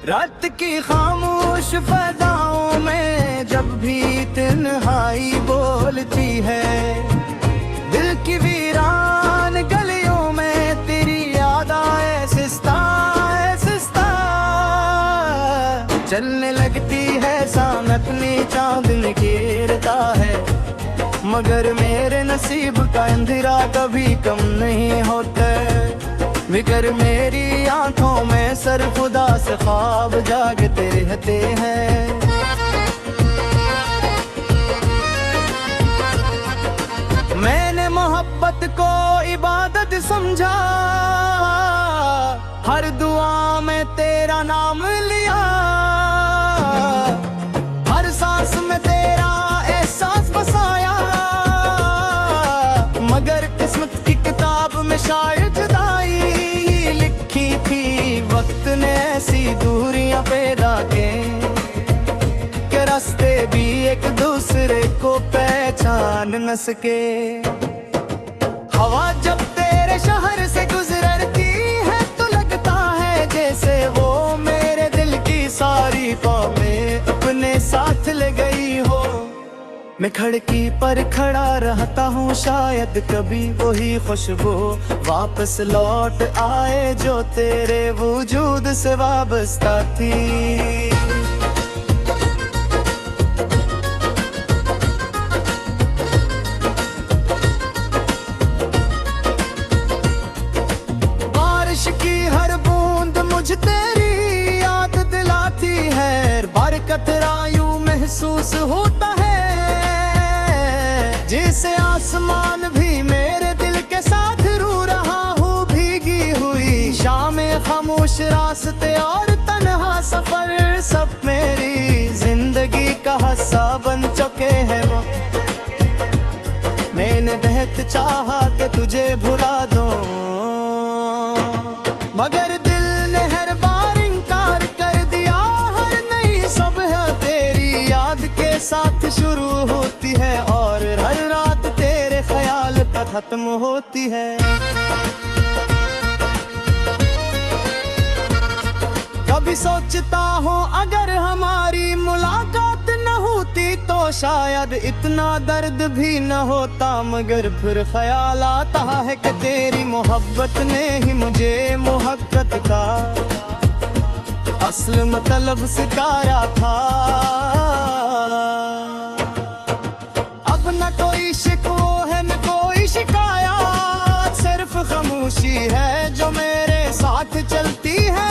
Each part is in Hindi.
रात की खामोश फजाओं में जब भी तन्हाई बोलती है, दिल की वीरान गलियों में तेरी याद आए सिस्ता सिस्ता। चलने लगती है सामने चांदन घेरता है, मगर मेरे नसीब का अंधेरा कभी कम नहीं होता। बिगर मेरी आंखों में सर खुदा से ख्वाब जागते रहते हैं। मैंने मोहब्बत को इबादत समझा, हर दुआ में तेरा नाम लिया, हर सांस में तेरा एहसास बसाया। मगर किस्मत की किताब में शायद जुदाई लिखी थी, वक्त ने ऐसी दूरियां पैदा के रास्ते भी एक दूसरे को पहचान न सके। हवा जब तेरे शहर से गुजरती है तो लगता है जैसे वो मेरे दिल की सारी ख्वाबें अपने साथ ले गई हो। मैं खिड़की पर खड़ा रहता हूँ, शायद कभी वही खुशबू वापस लौट आए जो तेरे वजूद से वाबस्ता थी। बारिश की हर बूंद मुझे तेरी याद दिलाती है, बरकत यूं महसूस होता है जिसे आसमान भी मेरे दिल के साथ रू रहा हूँ। भीगी हुई शामें, खामोश रास्ते और तन्हा सफर, सब मेरी जिंदगी का हिस्सा बन चुके हैं वो। मैंने बहुत चाहा कि तुझे भुला दूं, मगर दिल ने हर बार इनकार कर दिया। हर नई सुबह तेरी याद के साथ शुरू होती है और हर रात तेरे ख्याल पे खत्म होती है। कभी सोचता हूँ अगर हमारी मुलाकात न होती तो शायद इतना दर्द भी न होता, मगर फिर ख्याल आता है कि तेरी मोहब्बत ने ही मुझे मोहब्बत का असल मतलब सिखाया था। अब न कोई शिकवा है न कोई शिकायत, सिर्फ खामोशी है जो मेरे साथ चलती है।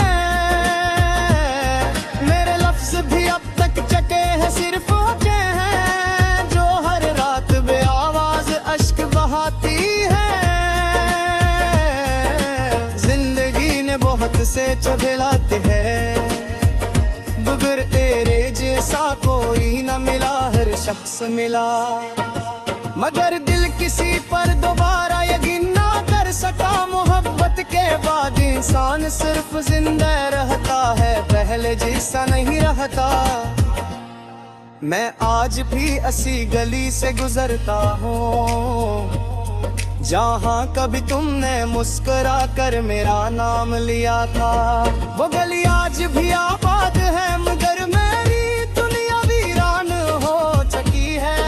मेरे लफ्ज भी अब तक चके हैं, सिर्फ होके हैं जो हर रात बेआवाज अश्क बहाती है। जिंदगी ने बहुत से चुभलाते हैं, मगर तेरे जैसा कोई न मिला, हर शख्स मिला। मगर दिल किसी पर दोबारा यकीन ना कर सका, मोहब्बत के बाद इंसान सिर्फ जिंदा रहता है, पहले जैसा नहीं रहता। मैं आज भी ऐसी गली से गुजरता हूँ जहाँ कभी तुमने मुस्कुरा कर मेरा नाम लिया था। वो गली आज भी आबाद है, मगर मेरी दुनिया वीरान हो चुकी है।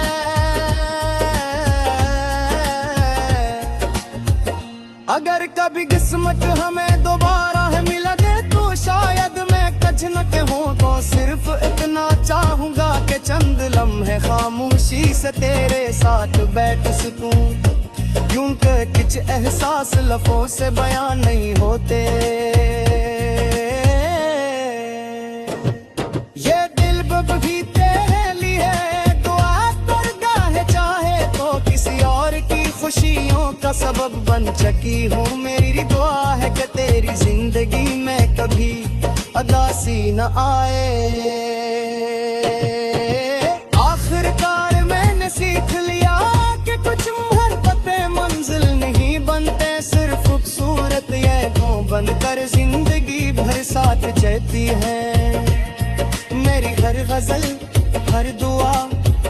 अगर कभी किस्मत हमें दोबारा है मिला दे तो शायद मैं कुछ न कहूँ, तो सिर्फ इतना चाहूँगा कि चंद लम्हे खामोशी से तेरे साथ बैठ सकूं, क्योंकि कुछ एहसास लफ्ज़ों से बयान नहीं होते। ये दिल भी तेरे लिए दुआ करता है, चाहे तो किसी और की खुशियों का सबब बन चुकी हूँ। मेरी दुआ है कि तेरी जिंदगी में कभी उदासी न आए। आखिरकार मैंने सीख लिया कि कुछ मोहब्बतें मंजिल नहीं बनते, सिर्फ खूबसूरत यादों बनकर जिंदगी भर साथ चलती है। मेरी हर गजल, हर दुआ,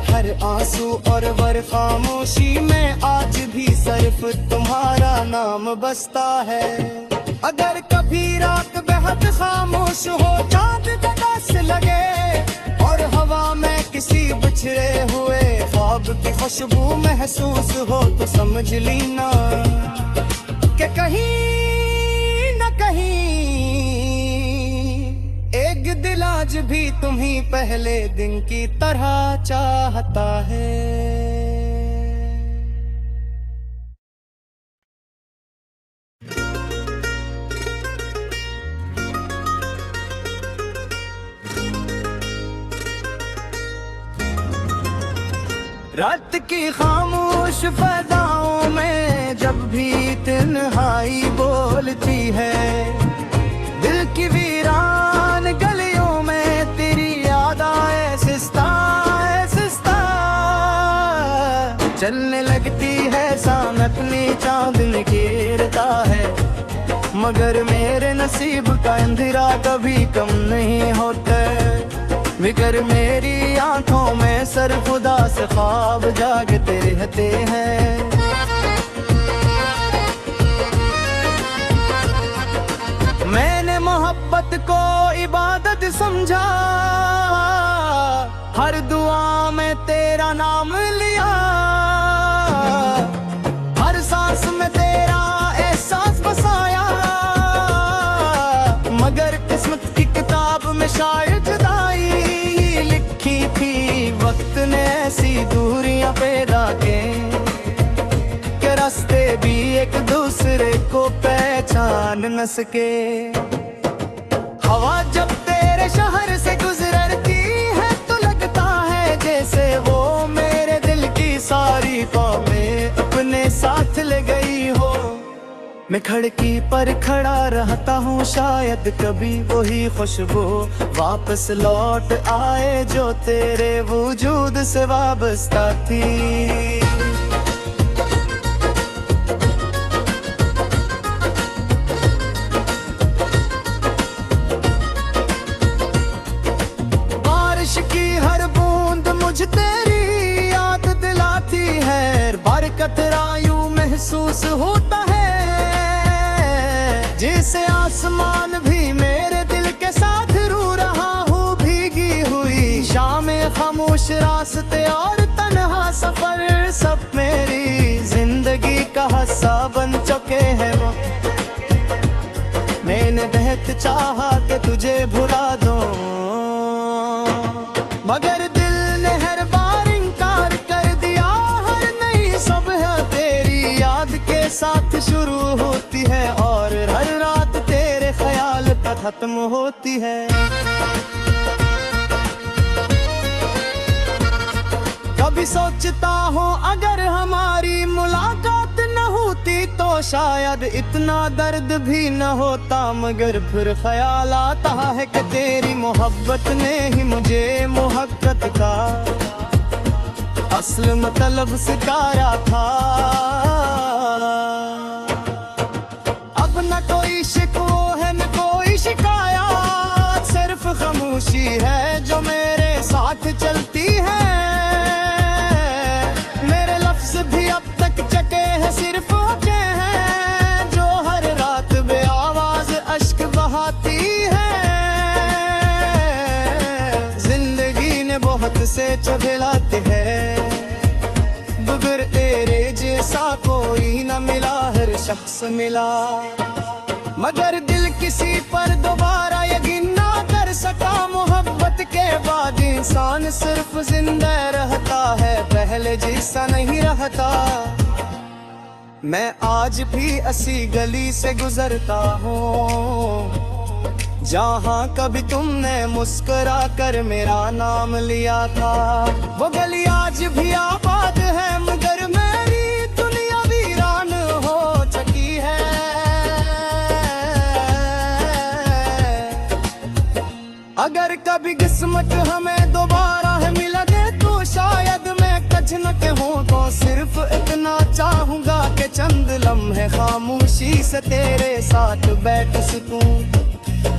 हर हर आंसू और वर खामोशी में आज भी सिर्फ तुम्हारा नाम बसता है। अगर कभी रात बेहद खामोश हो, चांद तलाश लगे और हवा में किसी बिछड़े हुए ख्वाब की खुशबू महसूस हो, तो समझ लेना कि कहीं न कहीं एक दिल आज भी तुम्ही पहले दिन की तरह चाहता है। रात की खामोश फजाओं में जब भी तन्हाई बोलती है, दिल की वीरान गलियों में तेरी याद आए सिस्ता सिस्ता। चलने लगती है सामत में चांदन घेरता है, मगर मेरे नसीब का अंधेरा कभी कम नहीं होता। बिगर मेरी आंखों में सर खुदा से ख्वाब जागते रहते हैं। मैंने मोहब्बत को इबादत समझा, हर दुआ में तेरा नाम लिया, हर सांस में तेरा एहसास बसाया। मगर किस्मत की किताब में शायद जुदाई लिखी थी, वक्त ने ऐसी दूरियां पैदा के रास्ते भी एक दूसरे को पहचान न सके। हवा जब तेरे शहर से गुजरती है तो लगता है जैसे वो मेरे दिल की सारी ख्वाबें अपने साथ ले गई हो। मैं खिड़की पर खड़ा रहता हूँ, शायद कभी वही खुशबू वापस लौट आए जो तेरे वजूद से वाबस्ता थी। बारिश की हर बूंद मुझे तेरी याद दिलाती है, बार कतरा यूं महसूस होता है जिसे आसमान भी मेरे दिल के साथ रू रहा हूँ। भीगी हुई शामें, खामोश रास्ते और तन्हा सफर, सब मेरी जिंदगी का हिस्सा बन चुके हैं वो। मैंने बहुत चाहा कि तुझे भुला दूं, मगर दिल ने हर बार इनकार कर दिया। हर नई सुबह तेरी याद के साथ शुरू होती है और हर रात तेरे ख्याल पे खत्म होती है। कभी सोचता हूँ अगर हमारी मुलाकात न होती तो शायद इतना दर्द भी न होता, मगर फिर ख्याल आता है कि तेरी मोहब्बत ने ही मुझे मोहब्बत का असल मतलब सिखाया था। अब न कोई शिकवा है न कोई शिकायत, सिर्फ खामोशी है जो मेरे साथ चलती है। मेरे लफ्ज भी अब तक चके हैं, सिर्फ होते हैं जो हर रात बेआवाज अश्क बहाती है। जिंदगी ने बहुत से चुभलाते हैं, मगर तेरे जैसा कोई न मिला, हर शख्स मिला। मगर दिल किसी पर दोबारा यकीन ना कर सका, मोहब्बत के बाद इंसान सिर्फ जिंदा रहता है, पहले जैसा नहीं रहता। मैं आज भी ऐसी गली से गुजरता हूँ जहाँ कभी तुमने मुस्कुरा कर मेरा नाम लिया था। वो गली आज भी आबाद है, मगर मेरी दुनिया वीरान हो चुकी है। अगर कभी किस्मत हमें दोबारा है मिला दे तो शायद मैं कुछ न कहूँ, तो सिर्फ इतना चाहूँगा कि चंद लम्हे खामोशी से तेरे साथ बैठ सकूं,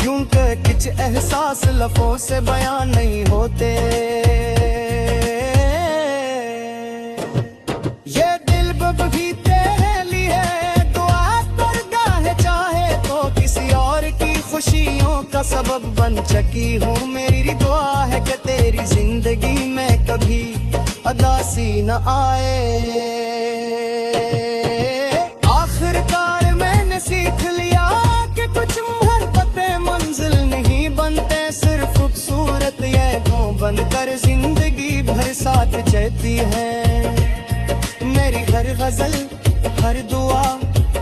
क्योंकि कुछ एहसास लफ्ज़ों से बयान नहीं होते। सबब बन चुकी हूँ। मेरी दुआ है कि तेरी जिंदगी में कभी अदासी न आए। आखिरकार मैंने सीख लिया कि कुछ मोहब्बतें मंजिल नहीं बनते, सिर्फ खूबसूरत यादों बनकर जिंदगी भर साथ चलती है। मेरी हर गजल, हर दुआ,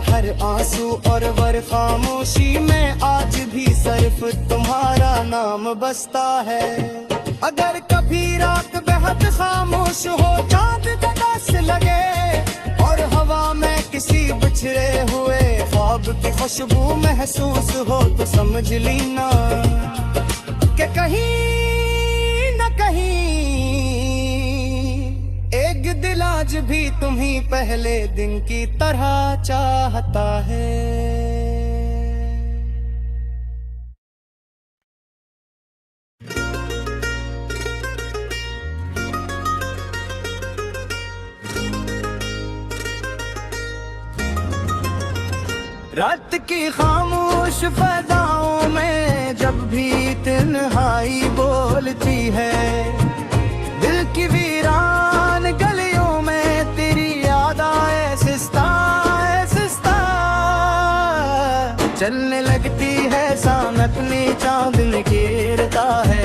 हर आंसू और वर खामोशी में आज भी सिर्फ तुम्हारा नाम बसता है। अगर कभी रात बेहद खामोश हो, चांद तलाश लगे और हवा में किसी बिछड़े हुए ख्वाब की खुशबू महसूस हो, तो समझ लेना कि कहीं न कहीं एक दिल आज भी तुम्ही पहले दिन की तरह चाहता है। रात की खामोश फदाओं में जब भी तन्हाई बोलती है, दिल की वीरान गलियों में तेरी याद आए सिस्ता सिस्ता। चलने लगती है सामत में चांद घेरता है,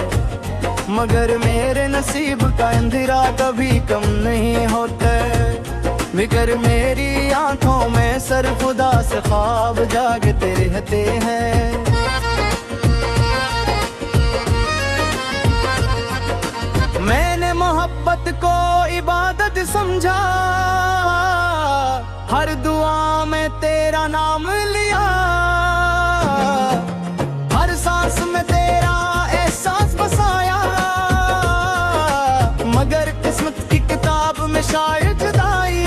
मगर मेरे नसीब का अंधेरा कभी कम नहीं होता। मगर मेरी आंखों में सिर्फ उदास ख्वाब जागते रहते हैं। मैंने मोहब्बत को इबादत समझा, हर दुआ में तेरा नाम लिया, हर सांस में तेरा एहसास बसाया। मगर किस्मत की किताब में शायद जुदाई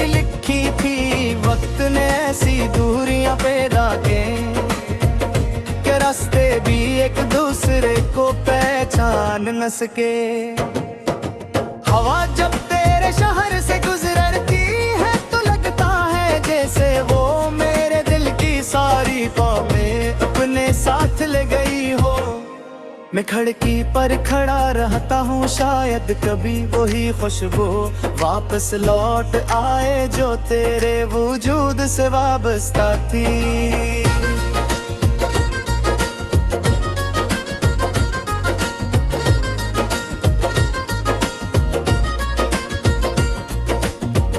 लिखी थी, वक्त ने ऐसी दूरियां पैदा के रास्ते भी एक दूसरे को पहचान न सके। हवा जब तेरे शहर से गुजरती है तो लगता है जैसे वो मेरे दिल की सारी ख्वाबें अपने साथ ले गई हो। मैं खिड़की पर खड़ा रहता हूँ, शायद कभी वही खुशबू वापस लौट आए जो तेरे वजूद से वाबस्ता थी।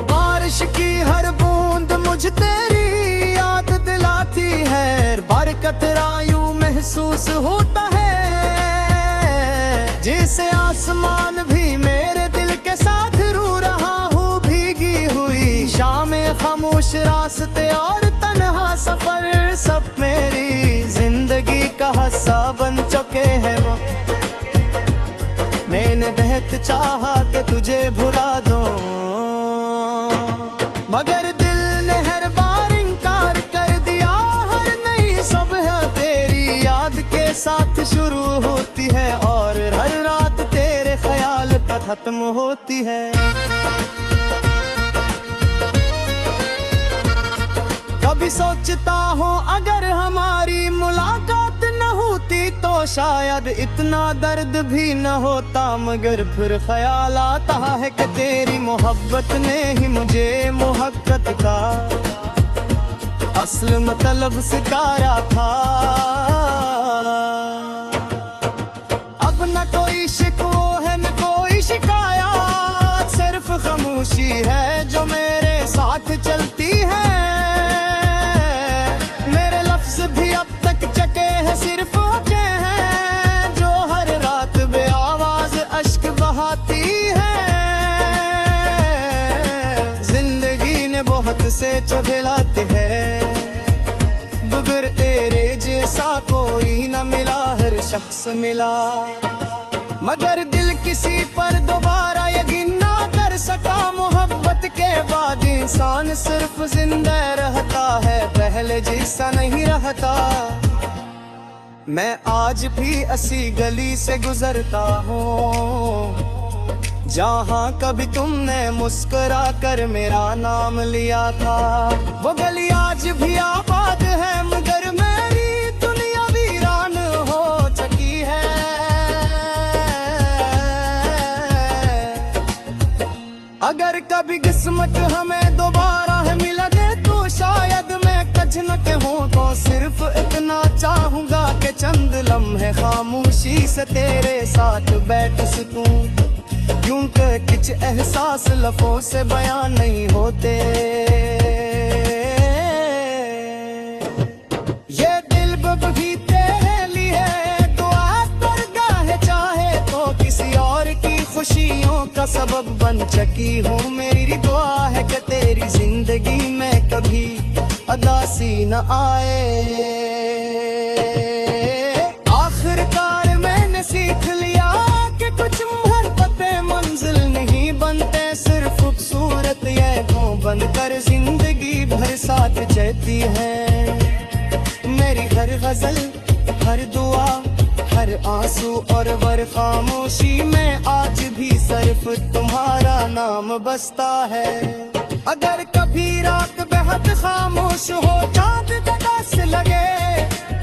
बारिश की हर बूंद मुझे तेरी याद दिलाती है, बरकत यूं महसूस होता है जिसे आसमान भी मेरे दिल के साथ रू रहा हूँ। भीगी हुई शामें, खामोश रास्ते और तन्हा सफर, सब मेरी जिंदगी का हिस्सा बन चुके हैं। वो मैंने बहुत चाहा कि तुझे भुला दूं, मगर दिल ने हर बार इनकार कर दिया। हर नई सुबह तेरी याद के साथ शुरू होती है और हर रात तेरे ख्याल पर खत्म होती है। कभी सोचता हूँ अगर हमारी मुलाकात न होती तो शायद इतना दर्द भी न होता, मगर फिर ख्याल आता है कि तेरी मोहब्बत ने ही मुझे मोहब्बत का असल मतलब सिखाया था। अब न कोई शिकवा है न कोई शिकायत, सिर्फ खामोशी है जो मेरे साथ चलती है। मेरे लफ्ज भी अब तक चके हैं, सिर्फ होके हैं जो हर रात बेआवाज अश्क बहाती है। जिंदगी ने बहुत से चुभलाते हैं, मगर तेरे जैसा कोई न मिला, हर शख्स मिला। मगर दिल किसी पर दोबारा यकीन ना कर सका, मोहब्बत के बाद इंसान सिर्फ जिंदा रहता है, पहले जैसा नहीं रहता। मैं आज भी ऐसी गली से गुजरता हूँ जहाँ कभी तुमने मुस्कुरा कर मेरा नाम लिया था। वो गली आज भी आबाद है, मगर मेरी दुनिया वीरान अगर कभी किस्मत हमें दोबारा है मिला दे तो शायद मैं कछ न कहूँ तो सिर्फ इतना चाहूंगा कि चंद लम्हे खामोशी से तेरे साथ बैठ सकूं, क्योंकि कुछ एहसास लफ्ज़ों से बयान नहीं होते। ये दिल भी तेरे लिए दुआ करता है, चाहे तो किसी और की खुशियों का सबब बन चुकी हूँ। मेरी दुआ है कि तेरी जिंदगी में कभी उदासी न आए। आखिरकार मैंने सीख लिया कि कुछ मोहब्बतें मंजिल नहीं बनते, सिर्फ खूबसूरत यादों बनकर जिंदगी भर साथ चलती है। मेरी हर गजल, हर दुआ, हर आंसू और वर खामोशी में आज भी सिर्फ तुम्हारा नाम बसता है। अगर कभी रात बेहद खामोश हो, चांद तलाश लगे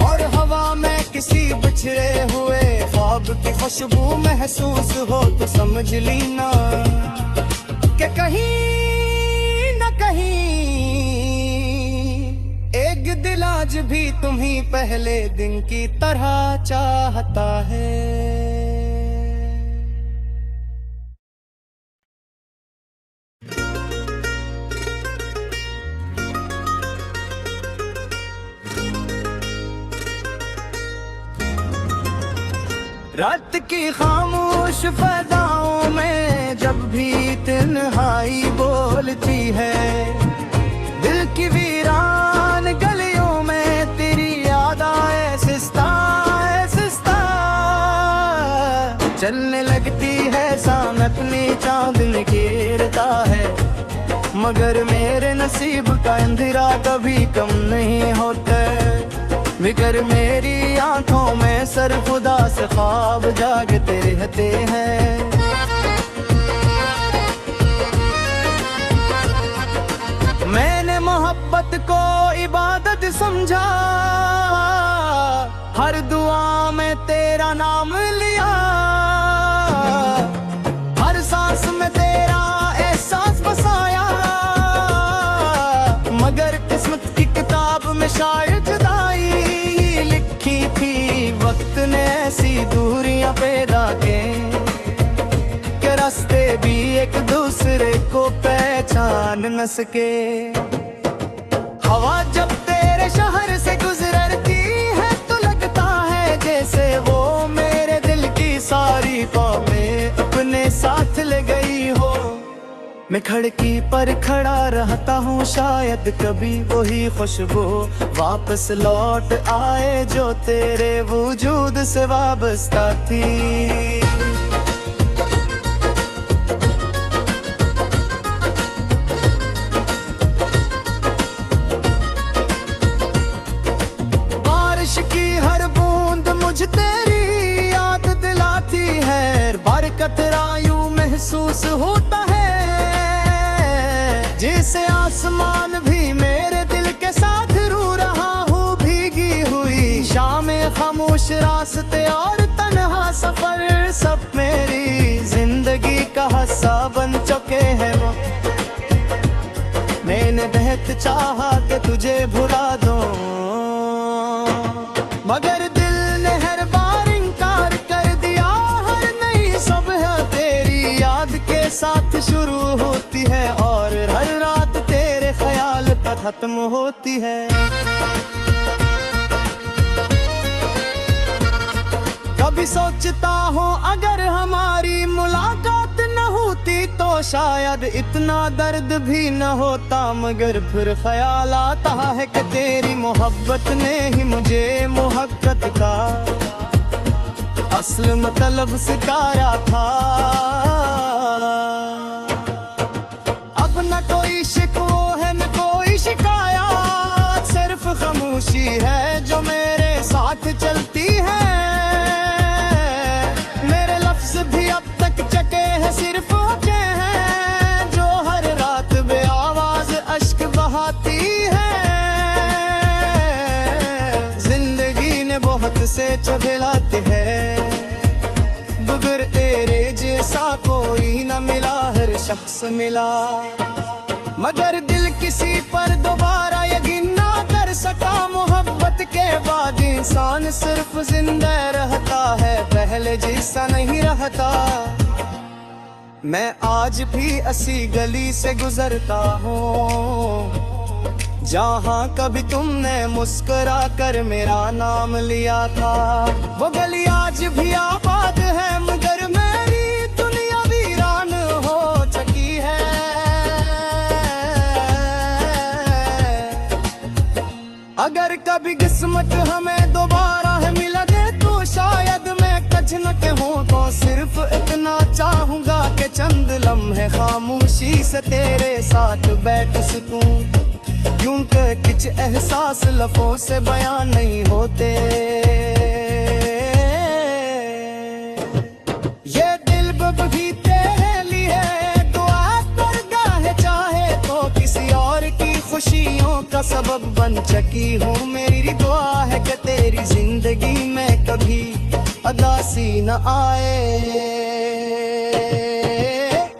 और हवा में किसी बिछड़े हुए ख्वाब की खुशबू महसूस हो, तो समझ लेना कि कहीं न कहीं एक दिल आज भी तुम्ही पहले दिन की तरह चाहता है। रात की खामोश फजाओं में जब भी तन्हाई बोलती है, दिल की वीरान गलियों में तेरी याद आए सिस्ता सिस्ता। चलने लगती है शाम अपनी चांद में घेरता है, मगर मेरे नसीब का अंधेरा कभी कम नहीं होता। बिगर मेरी आंखों में सिर्फ उदास ख्वाब जागते रहते हैं। मैंने मोहब्बत को इबादत समझा, हर दुआ में तेरा नाम लिया, हर सांस में तेरा एहसास बसाया। मगर किस्मत की किताब में शायद जुदाई लिखी थी, वक्त ने ऐसी दूरियां पैदा की कि रास्ते भी एक दूसरे को पहचान न सके। हवा जब तेरे शहर से गुजरती है तो लगता है जैसे वो मेरे दिल की सारी ख्वाबें अपने साथ ले गई हो। मैं खिड़की पर खड़ा रहता हूँ, शायद कभी वही खुशबू वापस लौट आए जो तेरे वजूद से वाबस्ता थी। बारिश की हर बूंद मुझे तेरी याद दिलाती है, बरकत यूं महसूस होता है जैसे आसमान भी मेरे दिल के साथ रू रहा हूँ। भीगी हुई शामें, खामोश रास्ते और तन्हा सफर, सब मेरी जिंदगी का हिस्सा बन चुके हैं। वो मैंने बहुत चाहा कि तुझे भुला दूं, मगर दिल ने हर बार इनकार कर दिया। हर नई सुबह तेरी याद के साथ शुरू होती है और हर रात तेरे ख्याल पर खत्म होती है। कभी सोचता हूँ अगर हमारी मुलाकात न होती तो शायद इतना दर्द भी न होता, मगर फिर ख्याल आता है कि तेरी मोहब्बत ने ही मुझे मोहब्बत का असल मतलब सिखाया था। अब न कोई शिकवा है न कोई शिकायत, सिर्फ खामोशी है जो मेरे साथ चलती है। मेरे लफ्ज भी अब तक चके हैं, सिर्फ होते हैं जो हर रात बेआवाज अश्क बहाती है। जिंदगी ने बहुत से चबलाते हैं, मगर तेरे जैसा कोई न मिला हर शख्स मिला। मगर दिल किसी पर दोबारा यकीन ना कर सका, मोहब्बत के बाद इंसान सिर्फ जिंदा रहता है, पहले जैसा नहीं रहता। मैं आज भी ऐसी गली से गुजरता हूँ जहाँ कभी तुमने मुस्कुरा कर मेरा नाम लिया था। वो गली आज भी आबाद है, मगर मेरी दुनिया वीरान हो चुकी है। अगर कभी किस्मत हमें दोबारा है मिला दे तो शायद मैं कुछ न कहूँ, तो सिर्फ इतना चाहूँगा कि चंद लम्हे खामोशी से तेरे साथ बैठ सकूं, क्योंकि कुछ एहसास लफ्ज़ों से बयान नहीं होते। ये दिल भी तेरे लिए दुआ करता है, चाहे तो किसी और की खुशियों का सबब बन चुकी हूँ। मेरी दुआ है कि तेरी जिंदगी में कभी उदासी न आए।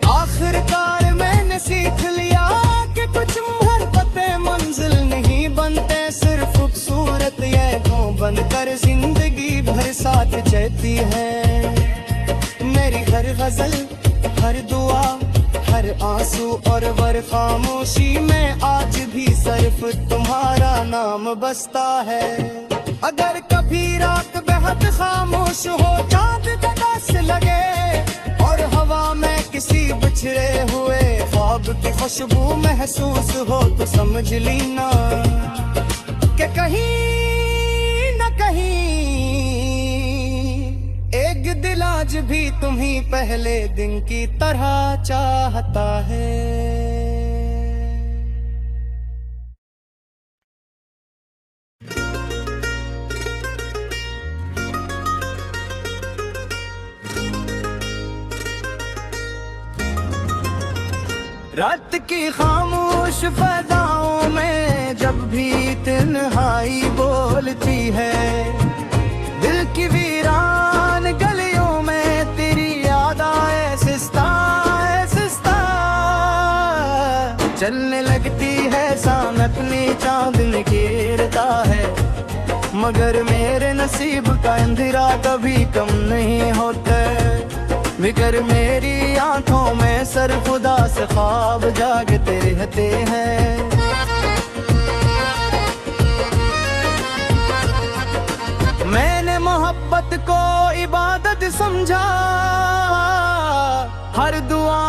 आखिरकार मैंने सीख लिया कि कुछ मोहब्बतें मंजिल नहीं बनते, सिर्फ खूबसूरत ये बन कर जिंदगी भर साथ चलती है। मेरी हर गजल, हर दुआ, हर आंसू और वर खामोशी में आज भी सिर्फ तुम्हारा नाम बसता है। अगर कभी रात बेहद खामोश हो, चांद तलाश लगे और हवा में किसी बिछड़े हुए ख्वाब की खुशबू महसूस हो, तो समझ लेना कि कहीं न कहीं एक दिल आज भी तुम्ही पहले दिन की तरह चाहता है। रात की खामोश फजाओं में जब भी तन्हाई बोलती है, दिल की वीरान गलियों में तेरी याद आए सिस्ता सिस्ता। चलने लगती है शाम अपनी चांद घेरता है, मगर मेरे नसीब का अंधेरा कभी कम नहीं होता। बिकर मेरी आंखों में सिर्फ उदास ख्वाब जागते रहते हैं। मैंने मोहब्बत को इबादत समझा, हर दुआ